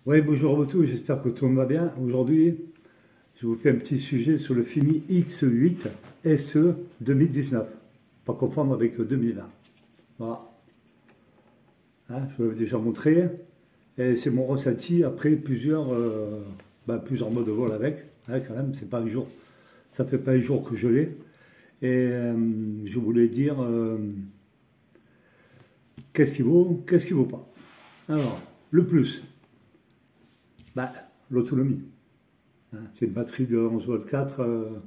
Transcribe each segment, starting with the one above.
Oui, bonjour à tous, j'espère que tout le monde va bien. Aujourd'hui, je vous fais un petit sujet sur le Fimi X8 SE 2019, pas confondre avec le 2020. Voilà. Hein, je vous l'avais déjà montré, et c'est mon ressenti après plusieurs modes de vol avec. Hein, quand même, c'est pas un jour, ça fait pas un jour que je l'ai. Et je voulais dire qu'est-ce qui vaut pas. Alors, le plus, bah, l'autonomie. Hein, c'est une batterie de 11 v 4,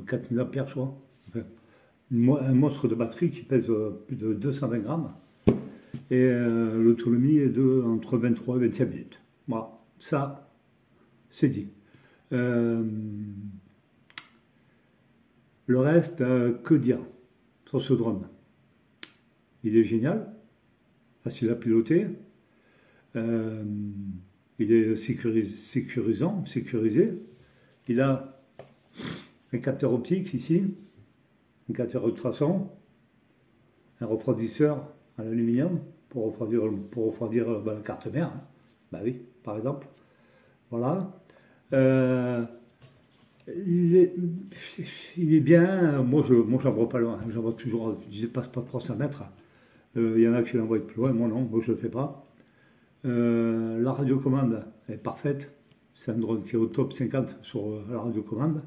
4000 ampères, je crois. Enfin, un monstre de batterie qui pèse plus de 220 grammes. Et l'autonomie est de entre 23 et 25 minutes. Voilà, ça, c'est dit. Euh, le reste, que dire sur ce drone? Il est génial, facile à piloter. Euh, il est sécurisé. Il a un capteur optique ici, un capteur ultrason, un refroidisseur en aluminium pour refroidir la carte mère. Hein. Bah oui, par exemple. Voilà. Euh, il, est, il est bien. Moi j'en vois pas loin. J'en vois toujours. Je dépasse pas 300 mètres. Il y en a qui l'envoient plus loin. Moi non. Moi je le fais pas. La radiocommande est parfaite. C'est un drone qui est au top 50 sur la radiocommande.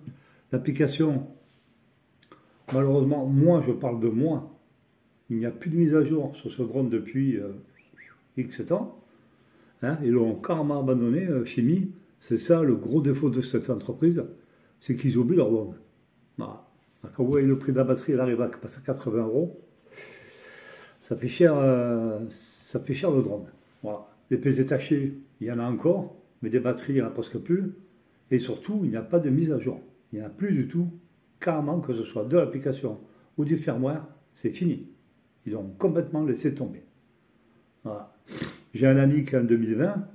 L'application, malheureusement, moi je parle de moi. Il n'y a plus de mise à jour sur ce drone depuis X temps. Hein, ils l'ont carrément abandonné, Chimie. C'est ça le gros défaut de cette entreprise, c'est qu'ils oublient leur drone. Voilà. Quand vous voyez le prix de la batterie, elle arrive à passer à 80 euros. Ça fait cher le drone. Voilà. Les pièces détachées, il y en a encore, mais des batteries, il n'y en a presque plus. Et surtout, il n'y a pas de mise à jour. Il n'y en a plus du tout. Carrément, que ce soit de l'application ou du firmware, c'est fini. Ils ont complètement laissé tomber. Voilà. J'ai un ami qui est en 2020,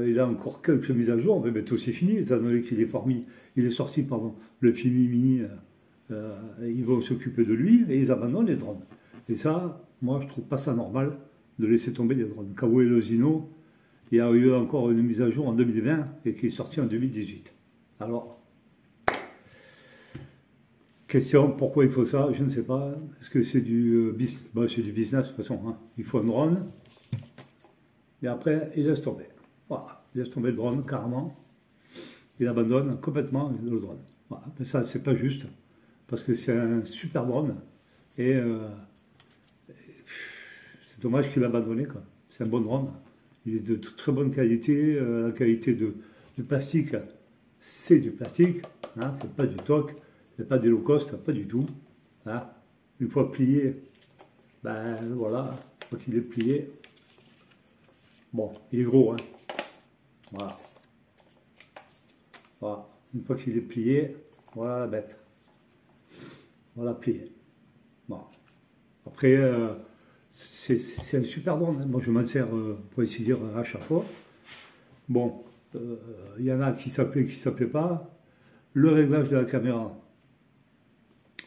il a encore quelques mises à jour, mais bientôt c'est fini, étant donné qu'il est formé, il est sorti, pardon, le Fimi Mini, ils vont s'occuper de lui et ils abandonnent les drones. Et ça, moi je trouve pas ça normal de laisser tomber des drones. Kawo et le Zino, il y a eu encore une mise à jour en 2020 et qui est sortie en 2018. Alors, question, pourquoi il faut ça? Je ne sais pas. Est-ce que c'est c'est du business de toute façon, hein. Il faut un drone. Et après, il laisse tomber. Voilà. Il laisse tomber le drone carrément. Il abandonne complètement le drone. Voilà. Mais ça, c'est pas juste. Parce que c'est un super drone. Et c'est dommage qu'il l'ait abandonné, quoi. C'est un bon drone. Il est de très bonne qualité. La qualité du plastique, c'est du plastique. Hein. C'est pas du toc. C'est pas des low cost. Pas du tout. Hein. Une fois plié, ben voilà. Une fois qu'il est plié, bon, il est gros, hein. Voilà. Voilà. Une fois qu'il est plié, voilà la bête. Voilà plié. Bon. Après, c'est un super drone. Hein. Moi, je m'en sers pour essayer de dire à chaque fois. Bon, il y en a qui s'appelaient, qui ne s'appelaient pas. Le réglage de la caméra,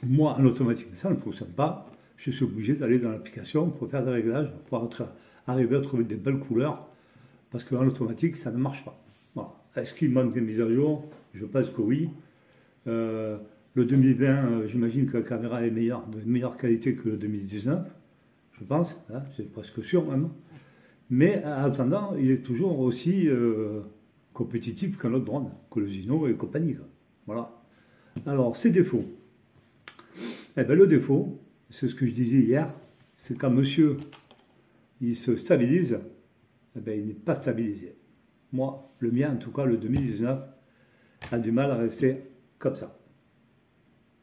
moi, en automatique, ça ne fonctionne pas. Je suis obligé d'aller dans l'application pour faire des réglages, pour arriver à trouver des belles couleurs. Parce qu'en automatique, ça ne marche pas. Voilà. Est-ce qu'il manque des mises à jour? Je pense que oui. Le 2020, j'imagine que la caméra est meilleure, de meilleure qualité que le 2019, je pense, hein, c'est presque sûr même. Mais en attendant, il est toujours aussi compétitif qu'un autre drone, que le Zino et compagnie. Quoi. Voilà. Alors, ses défauts. Eh bien, le défaut, c'est ce que je disais hier, c'est quand monsieur il se stabilise, eh bien, il n'est pas stabilisé. Moi, le mien, en tout cas, le 2019, a du mal à rester comme ça.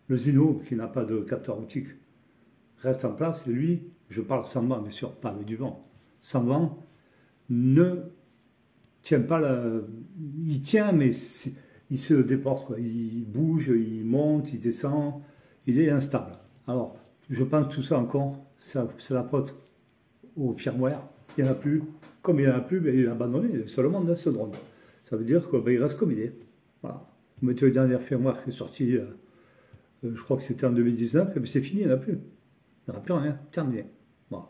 Le Zino, qui n'a pas de capteur optique, reste en place. Et lui, je parle sans vent, bien sûr, pas avec du vent. Sans vent, ne tient pas la... Il tient, mais il se déporte, quoi. Il bouge, il monte, il descend, il est instable. Alors, je pense que tout ça encore, c'est la faute au firmware. Il n'y en a plus. Comme il n'y en a plus, ben, il est abandonné seulement dans ce drone. Ça veut dire qu'il ben, reste comme il est. Voilà. Vous mettez le dernier firmware qui est sorti, je crois que c'était en 2019, et ben c'est fini, il n'y en a plus. Il n'y en a plus rien, terminé. Voilà.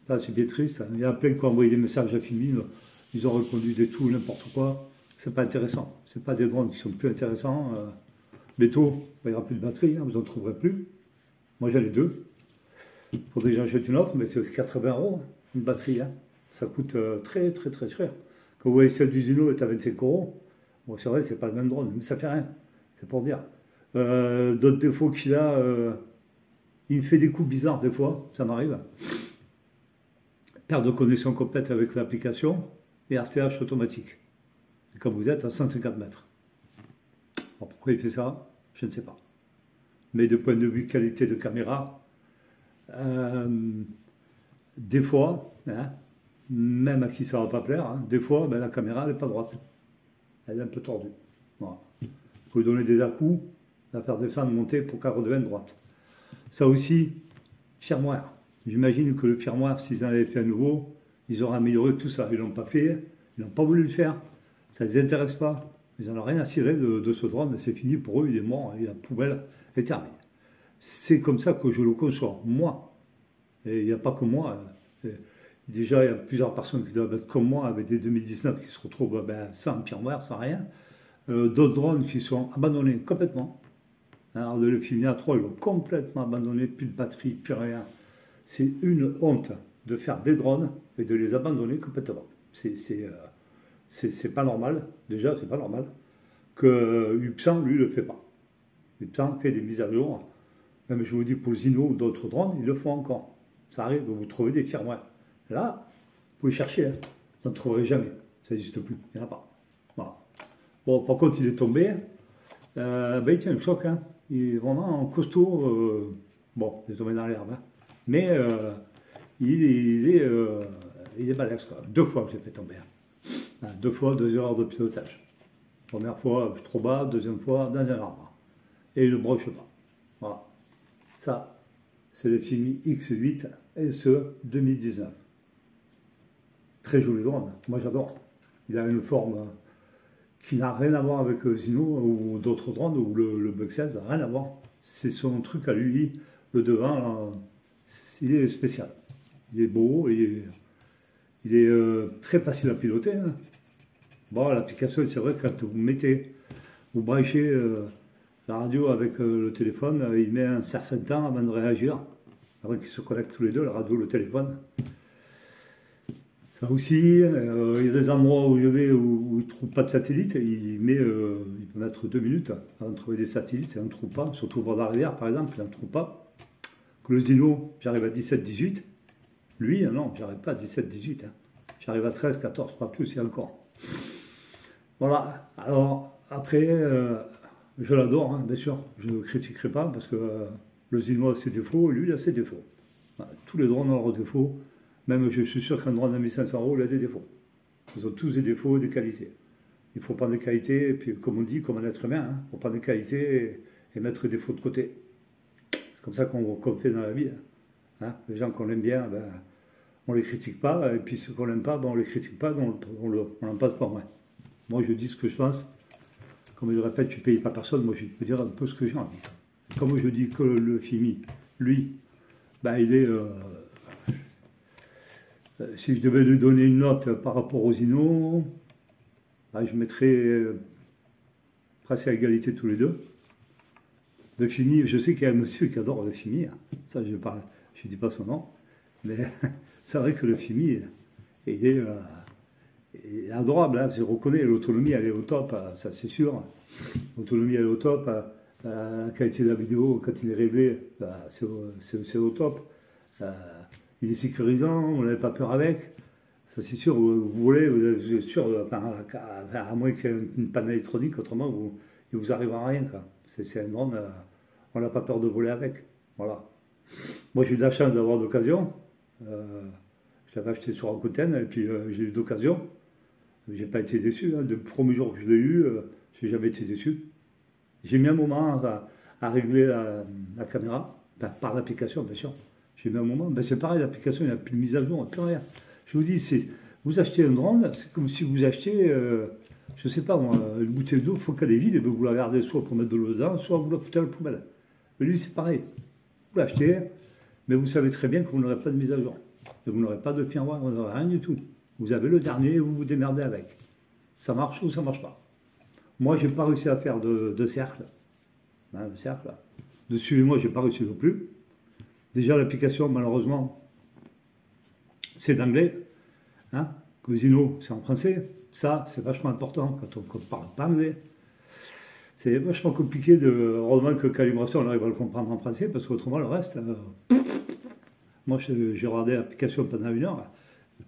Ça, c'est bien triste. Il y en a plein qui ont envoyé des messages à Fimi, ils ont répondu des tout, n'importe quoi. C'est pas intéressant. C'est pas des drones qui sont plus intéressants. Bientôt, il n'y aura plus de batterie, hein, vous n'en trouverez plus. Moi, j'en ai deux. Il faudrait que j'en achète une autre, mais c'est aussi 80 euros, hein, une batterie. Hein. Ça coûte très, très, très cher. Quand vous voyez celle du Zino est à 25 euros, bon, c'est vrai, c'est pas le même drone, mais ça fait rien. C'est pour dire. D'autres défauts qu'il a, il me fait des coups bizarres des fois, ça m'arrive. Perte de connexion complète avec l'application et RTH automatique. Et quand vous êtes à 150 mètres. Alors pourquoi il fait ça? Je ne sais pas. Mais de point de vue qualité de caméra, des fois, hein, même à qui ça ne va pas plaire, hein, des fois, ben, la caméra elle n'est pas droite. Elle est un peu tordue. Voilà. Il faut lui donner des à-coups, la faire descendre, monter pour qu'elle redevienne droite. Ça aussi, firmware. J'imagine que le firmware, s'ils en avaient fait à nouveau, ils auraient amélioré tout ça. Ils ne l'ont pas fait, ils n'ont pas voulu le faire. Ça ne les intéresse pas. Ils n'en ont rien à cirer de ce drone. C'est fini pour eux, il est mort, et la poubelle est terminée. C'est comme ça que je le conçois, moi. Et il n'y a pas que moi. Déjà, il y a plusieurs personnes qui doivent être comme moi, avec des 2019 qui se retrouvent sans firmware, sans rien. D'autres drones qui sont abandonnés complètement. Alors, le Filmia 3, ils l'ont complètement abandonné, plus de batterie, plus rien. C'est une honte de faire des drones et de les abandonner complètement. C'est pas normal, déjà, c'est pas normal que Upsan, lui, le fait pas. Upsan fait des mises à jour. Même, je vous dis, pour Zino ou d'autres drones, ils le font encore. Ça arrive, vous trouvez des firmware. Là, vous pouvez chercher, hein. Vous n'en trouverez jamais. Ça n'existe plus, il n'y en a pas. Voilà. Bon, par contre, il est tombé. Il tient un choc, hein. Il est vraiment costaud. Bon, il est tombé dans l'herbe, hein. Mais il est balèze, quoi. 2 fois que j'ai fait tomber. Hein. 2 fois, 2 erreurs de pilotage. Première fois, trop bas. Deuxième fois, dans un arbre. Et il ne broche pas. Voilà. Ça, c'est le Fimi X8 SE 2019. Très joli drone. Moi, j'adore. Il a une forme qui n'a rien à voir avec Zino ou d'autres drones, ou le Bug 16, rien à voir. C'est son truc à lui, le devant, il est spécial. Il est beau, il est très facile à piloter. Hein. Bon, l'application, c'est vrai, quand vous branchez la radio avec le téléphone, il met un certain temps avant de réagir, avant qu'ils se connectent tous les deux, la radio, le téléphone. Ça aussi, il y a des endroits où je vais où il ne trouve pas de satellite, il peut mettre 2 minutes avant de trouver des satellites, et on ne trouve pas, surtout au bord de la rivière par exemple, il n'en trouve pas. Que le Zino, j'arrive à 17-18, lui, non, j'arrive pas à 17-18, hein. J'arrive à 13, 14, pas plus, et encore. Voilà, alors après, je l'adore, hein, bien sûr, je ne critiquerai pas, parce que le Zino a ses défauts, lui, il a ses défauts. Voilà, tous les drones ont leurs défauts. Même je suis sûr qu'un drone à 1500 euros, il a des défauts. Ils ont tous des défauts, des qualités. Il faut prendre des qualités, et puis comme on dit, comme un être humain, il faut prendre des qualités et mettre les défauts de côté. C'est comme ça qu'on fait dans la vie. Hein. Les gens qu'on aime bien, on ne les critique pas, et puis ceux qu'on n'aime pas, on ne les critique pas, on n'en passe pas moins. Moi, je dis ce que je pense. Comme je le répète, tu ne payes pas personne, moi je peux dire un peu ce que j'ai envie. Comme je dis que le Fimi, lui, il est... si je devais lui donner une note par rapport aux Zino, je mettrais presque à égalité tous les deux. Le Fimi, je sais qu'il y a un monsieur qui adore le Fimi, hein. Ça je ne dis pas son nom, mais c'est vrai que le Fimi, il est adorable, hein. Je reconnais, l'autonomie elle est au top, ça c'est sûr. L'autonomie elle est au top, la qualité de la vidéo quand il est réglé, c'est au top. Il est sécurisant, on n'avait pas peur avec. Ça c'est sûr, vous voulez, vous êtes sûr, à moins qu'il y ait une panne électronique, autrement il ne vous arrivera rien. C'est un drone, on n'a pas peur de voler avec. Voilà. Moi j'ai eu de la chance d'avoir d'occasion. Je l'avais acheté sur Rakuten et puis j'ai eu d'occasion. J'ai pas été déçu. Hein. Le premier jour que je l'ai eu, j'ai jamais été déçu. J'ai mis un moment à régler la caméra, par l'application bien sûr. J'ai mis un moment, c'est pareil, l'application, il n'y a plus de mise à jour, il n'y a plus rien. Je vous dis, vous achetez un drone, c'est comme si vous achetiez, je ne sais pas moi, une bouteille d'eau, il faut qu'elle est vide, et vous la gardez soit pour mettre de l'eau dedans, soit vous la foutez à la poubelle. Mais lui, c'est pareil. Vous l'achetez, mais vous savez très bien que vous n'aurez pas de mise à jour. Et vous n'aurez pas de firmware, vous n'aurez rien du tout. Vous avez le dernier, vous vous démerdez avec. Ça marche ou ça marche pas. Moi, j'ai pas réussi à faire de cercle. Hein, le cercle. Dessus, moi, j'ai pas réussi non plus. Déjà, l'application, malheureusement, c'est d'anglais. Hein. Cosino, c'est en français. Ça, c'est vachement important quand on ne parle pas anglais. C'est vachement compliqué de. Heureusement que calibration, on arrive à le comprendre en français, parce qu'autrement, le reste. Moi, j'ai regardé l'application pendant 1 heure.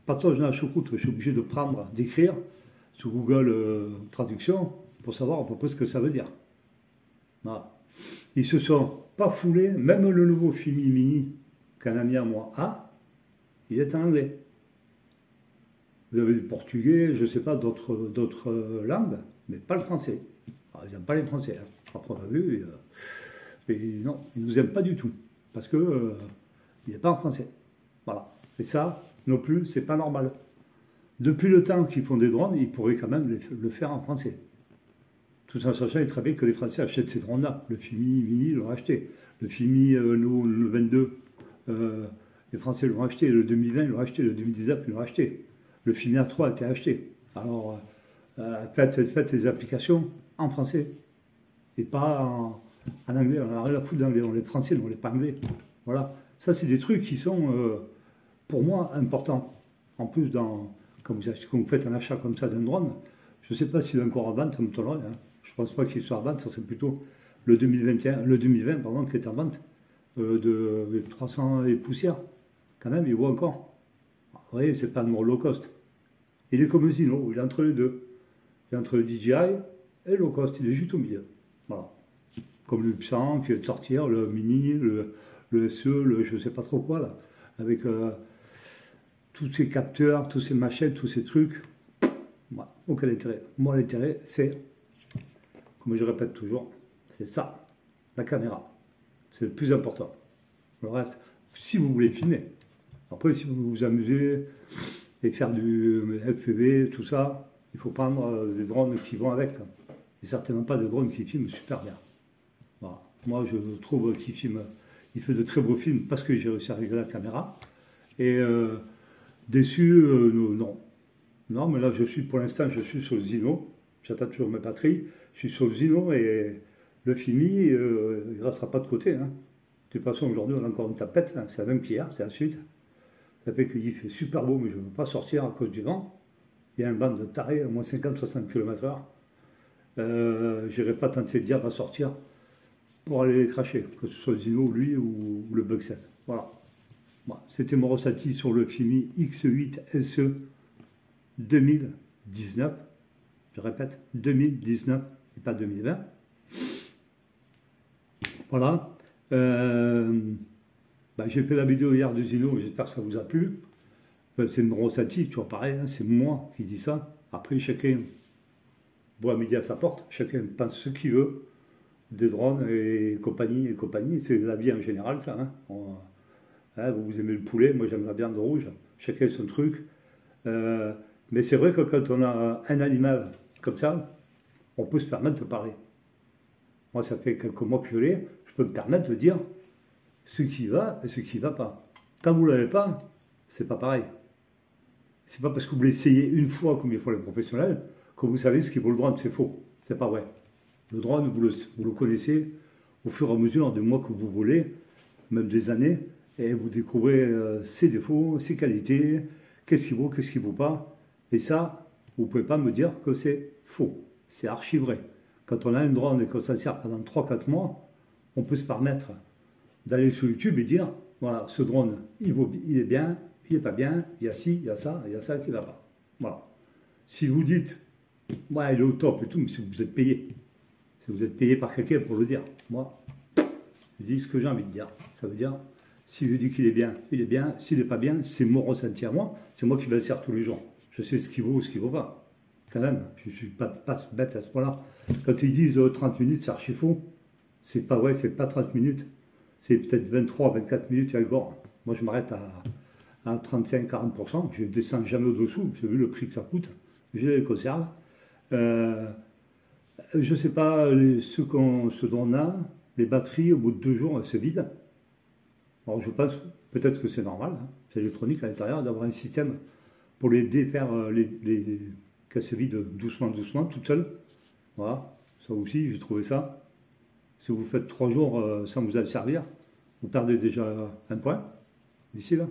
Pas de dans la choucroute, je suis obligé de prendre, d'écrire sur Google Traduction pour savoir à peu près ce que ça veut dire. Voilà. Ils se sont pas foulés, même le nouveau Fimi Mini qu'un ami à moi a, il est en anglais. Vous avez du portugais, je ne sais pas, d'autres langues, mais pas le français. Alors, ils n'aiment pas les Français, hein. Après on a vu, non, ils ne nous aiment pas du tout, parce que il n'est pas en français. Voilà. Et ça, non plus, c'est pas normal. Depuis le temps qu'ils font des drones, ils pourraient quand même le faire en français. Tout en sachant très bien que les Français achètent ces drones-là. Le Fimi Mini l'ont acheté. Le Fimi le 22, les Français l'ont acheté. Le 2020 l'ont acheté. Le 2019 ils l'ont acheté. Le Fimi A3 a été acheté. Alors, faites les applications en français. Et pas en anglais. On n'a rien à foutre d'anglais. On est français, on n'est pas anglais. Voilà. Ça, c'est des trucs qui sont, pour moi, importants. En plus, quand vous faites un achat comme ça d'un drone, je ne sais pas s'il est encore à vente, ça me tolerait. Hein. Je ne pense pas qu'il soit à vente, ça serait plutôt le 2020 pardon, qui est en vente, de 300 et poussières. Quand même, il vaut encore. Vous voyez, c'est pas un low cost. Il est comme le Zino, il est entre les deux. Il est entre le DJI et le low cost, il est juste au milieu. Voilà. Comme le P100 qui vient de sortir, le Mini, le SE, je ne sais pas trop quoi, là, avec tous ces capteurs, tous ces machines, tous ces trucs. Moi, aucun intérêt. Moi, l'intérêt, c'est, comme je répète toujours, c'est ça, la caméra. C'est le plus important. Le reste, si vous voulez filmer. Après, si vous vous amusez et faire du FPV, tout ça, il faut prendre des drones qui vont avec. Et certainement pas des drones qui filment super bien. Voilà. Moi, je trouve qu'il filme, il fait de très beaux films parce que j'ai réussi à régler la caméra. Et déçu, non. Non, mais là, pour l'instant, je suis sur le Zino. J'attends toujours mes batteries. Je suis sur le Zino et le Fimi, il ne restera pas de côté. Hein. De toute façon, aujourd'hui, on a encore une tapette. Hein. C'est la même qu'hier, c'est la suite. Ça fait qu'il fait super beau, mais je ne veux pas sortir à cause du vent. Il y a un vent de taré, à moins 50-60 km/h. Je n'irai pas tenter de dire à sortir pour aller les cracher, que ce soit le Zino, lui, ou le Bug 7. Voilà. Bon, c'était mon ressenti sur le Fimi X8 SE 2019, je répète, 2019 et pas 2020. Voilà. J'ai fait la vidéo hier de Zino, j'espère que ça vous a plu. C'est mon ressenti, tu vois, pareil, hein, c'est moi qui dis ça. Après, chacun boit midi à sa porte, chacun pense ce qu'il veut, des drones et compagnie, c'est la vie en général, ça. Hein. Vous aimez le poulet, moi j'aime la viande rouge, chacun son truc. Mais c'est vrai que quand on a un animal comme ça, on peut se permettre de parler. Moi, ça fait quelques mois que je l'ai, je peux me permettre de dire ce qui va et ce qui ne va pas. Quand vous ne l'avez pas, c'est pas pareil. C'est pas parce que vous l'essayez une fois, comme il faut les professionnels, que vous savez ce qui vaut le drone, c'est faux. C'est pas vrai. Le drone, vous le connaissez au fur et à mesure des mois que vous volez, même des années, et vous découvrez ses défauts, ses qualités, qu'est-ce qui vaut, qu'est-ce qui ne vaut pas. Et ça, vous ne pouvez pas me dire que c'est faux. C'est archi vrai. Quand on a un drone et qu'on s'en sert pendant 3-4 mois, on peut se permettre d'aller sur YouTube et dire, voilà, ce drone, il est bien, il n'est pas bien, il y a ci, il y a ça qui ne va pas. Voilà. Si vous dites, ouais, il est au top et tout, mais si vous êtes payé, si vous êtes payé par quelqu'un pour le dire, moi, je dis ce que j'ai envie de dire. Ça veut dire, si je dis qu'il est bien, il est bien. S'il n'est pas bien, c'est mon ressenti à moi. C'est moi qui le sers tous les jours. Je sais ce qu'il vaut ou ce qu'il ne vaut pas. Quand même, je ne suis pas bête à ce point-là. Quand ils disent 30 minutes, c'est archi faux. C'est pas vrai, c'est pas 30 minutes. C'est peut-être 23, 24 minutes à Gore. Moi, je m'arrête à 35-40%. Je ne descends jamais au-dessous. J'ai vu le prix que ça coûte. J'ai les conserves. Je ne sais pas, ce qu'on a, les batteries, au bout de 2 jours, elles se vident. Alors je pense, peut-être que c'est normal, hein, c'est électronique à l'intérieur, d'avoir un système pour les défaire, qu'elles se vident doucement, doucement, toutes seules. Voilà, ça aussi, j'ai trouvé ça. Si vous faites 3 jours sans vous en servir, vous perdez déjà un point, d'ici là.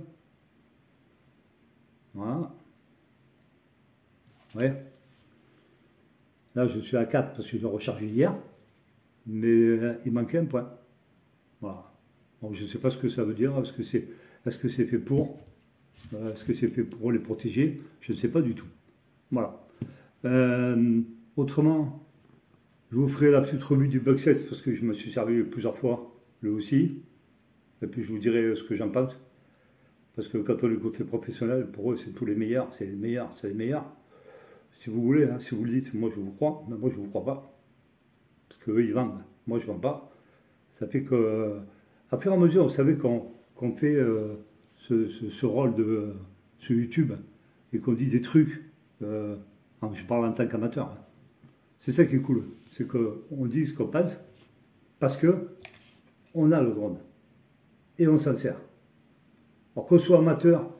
Voilà. Ouais. Là, je suis à 4 parce que j'ai rechargé hier, mais il manquait un point. Voilà. Donc, je ne sais pas ce que ça veut dire. Est-ce que c'est fait pour est-ce que c'est fait pour les protéger? Je ne sais pas du tout. Voilà. Autrement, je vous ferai la petite revue du Bugsets parce que je me suis servi plusieurs fois, lui aussi. Et puis je vous dirai ce que j'en pense. Parce que quand on écoute les professionnels, pour eux, c'est tous les meilleurs, c'est les meilleurs, c'est les meilleurs. Si vous voulez, hein, si vous le dites, moi je vous crois, mais moi je ne vous crois pas. Parce qu'eux, ils vendent. Moi, je ne vends pas. Ça fait que, à fur et à mesure, vous savez, qu'on fait ce rôle sur YouTube et qu'on dit des trucs, je parle en tant qu'amateur, hein. C'est ça qui est cool. C'est qu'on dit ce qu'on pense parce que on a le drone et on s'en sert. Alors qu'on soit amateur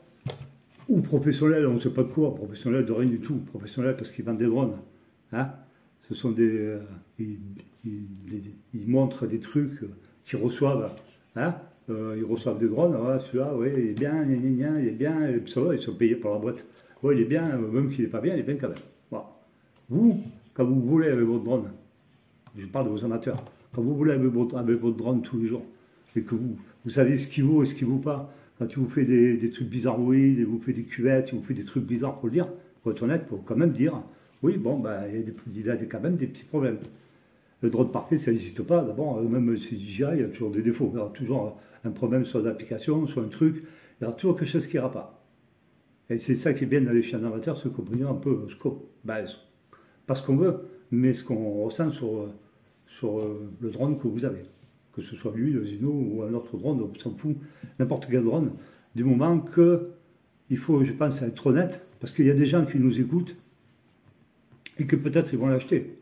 ou professionnel, on ne sait pas de quoi, professionnel de rien du tout, professionnel parce qu'ils vendent des drones. Hein, ce sont ils montrent des trucs qu'ils reçoivent. Hein, ils reçoivent des drones, voilà, celui-là, oui, il est bien, il est bien, et ça va, ils sont payés par la boîte. Oui, il est bien, même s'il n'est pas bien, il est bien quand même. Voilà. Vous, quand vous voulez avec votre drone, je parle de vos amateurs, quand vous voulez avec votre drone tous les jours, et que vous savez ce qu'il vaut et ce qu'il ne vaut pas, quand tu vous fais des trucs bizarroïdes, et vous faites des cuvettes, vous faites des trucs bizarres pour le dire, pour être honnête, pour quand même dire, oui, bon, ben, il a quand même des petits problèmes. Le drone parfait, ça n'existe pas. D'abord, même si DJI, il y a toujours des défauts. Il y aura toujours un problème soit d'application, soit un truc. Il y aura toujours quelque chose qui n'ira pas. Et c'est ça qui est bien dans les chaînes amateurs, c'est qu'on peut dire un peu pas ce qu'on veut, mais ce qu'on ressent sur le drone que vous avez. Que ce soit lui, le Zino ou un autre drone, on s'en fout, n'importe quel drone, du moment qu'il faut, je pense, être honnête, parce qu'il y a des gens qui nous écoutent et que peut-être ils vont l'acheter.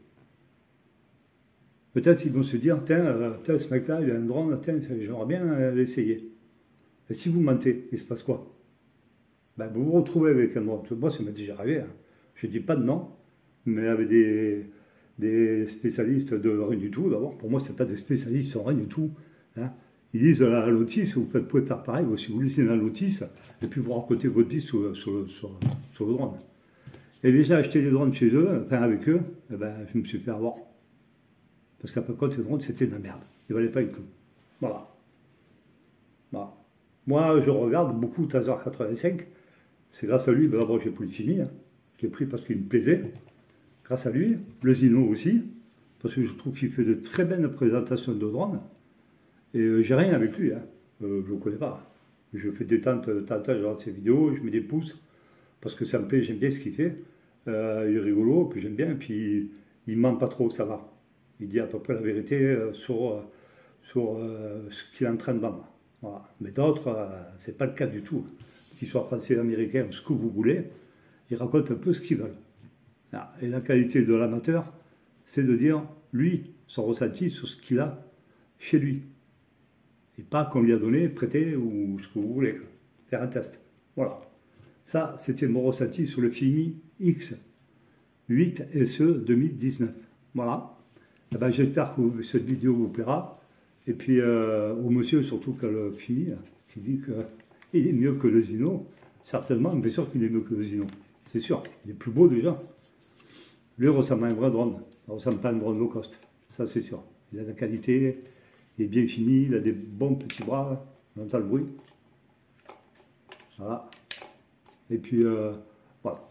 Peut-être ils vont se dire, tiens, ce mec-là, il a un drone, tiens, j'aimerais bien l'essayer. Et si vous mentez, il se passe quoi? Ben, vous vous retrouvez avec un drone. Moi, ça m'est déjà arrivé. Hein. Je ne dis pas de nom, mais avec des spécialistes de rien du tout. D'abord, pour moi, ce n'est pas des spécialistes de rien du tout. Hein. Ils lisent la notice, vous pouvez faire pareil. Si vous lisez la notice, et puis vous racontez votre vie sur le drone. Et déjà, acheté des drones chez eux, enfin avec eux, eh ben, je me suis fait avoir. Parce qu'après quand les drones, c'était de la merde. Ils ne valaient pas une clou. Voilà. Moi, je regarde beaucoup Taser 85. C'est grâce à lui, ben, d'abord, j'ai pris le Fimi. Hein. Je l'ai pris parce qu'il me plaisait. Grâce à lui. Le Zino aussi. Parce que je trouve qu'il fait de très belles présentations de drones. Et j'ai rien avec lui. Hein. Je ne le connais pas. Je fais des tentes, je regarde ses vidéos, je mets des pouces. Parce que ça me plaît, j'aime bien ce qu'il fait. Il est rigolo, puis j'aime bien. Et puis, il ne ment pas trop, ça va. Il dit à peu près la vérité sur ce qu'il est en train de vendre. Voilà. Mais d'autres, ce n'est pas le cas du tout. Qu'ils soient français, américains, ce que vous voulez, ils racontent un peu ce qu'ils veulent. Voilà. Et la qualité de l'amateur, c'est de dire, lui, son ressenti sur ce qu'il a chez lui. Et pas qu'on lui a donné, prêté, ou ce que vous voulez. Faire un test. Voilà. Ça, c'était mon ressenti sur le Fimi X8 SE 2019. Voilà. Eh ben, j'espère que cette vidéo vous plaira. Et puis au monsieur, surtout quand le Fimi, qui dit qu'il est mieux que le Zino, certainement, mais sûr qu'il est mieux que le Zino. C'est sûr, il est plus beau déjà. Lui ressemble à un vrai drone. Il ne ressemble pas à un drone low cost. Ça, c'est sûr. Il a de la qualité, il est bien fini, il a des bons petits bras, on entend le bruit. Voilà. Et puis, voilà.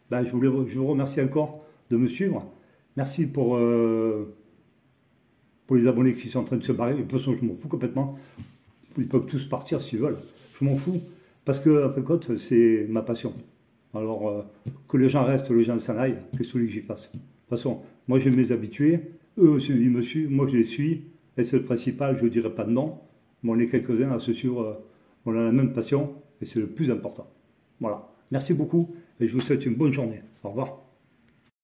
Ben, je vous remercie encore de me suivre. Merci pour les abonnés qui sont en train de se barrer. De toute façon, je m'en fous complètement. Ils peuvent tous partir s'ils veulent. Je m'en fous. Parce que, après compte, c'est ma passion. Alors, que les gens restent, les gens s'en aillent, qu'est-ce que j'y fasse? De toute façon, moi, j'ai mes habitués. Eux aussi, ils me suivent. Moi, je les suis. Et c'est le principal. Je ne dirai pas de nom. Mais on est quelques-uns à se suivre. On a la même passion. Et c'est le plus important. Voilà. Merci beaucoup. Et je vous souhaite une bonne journée. Au revoir.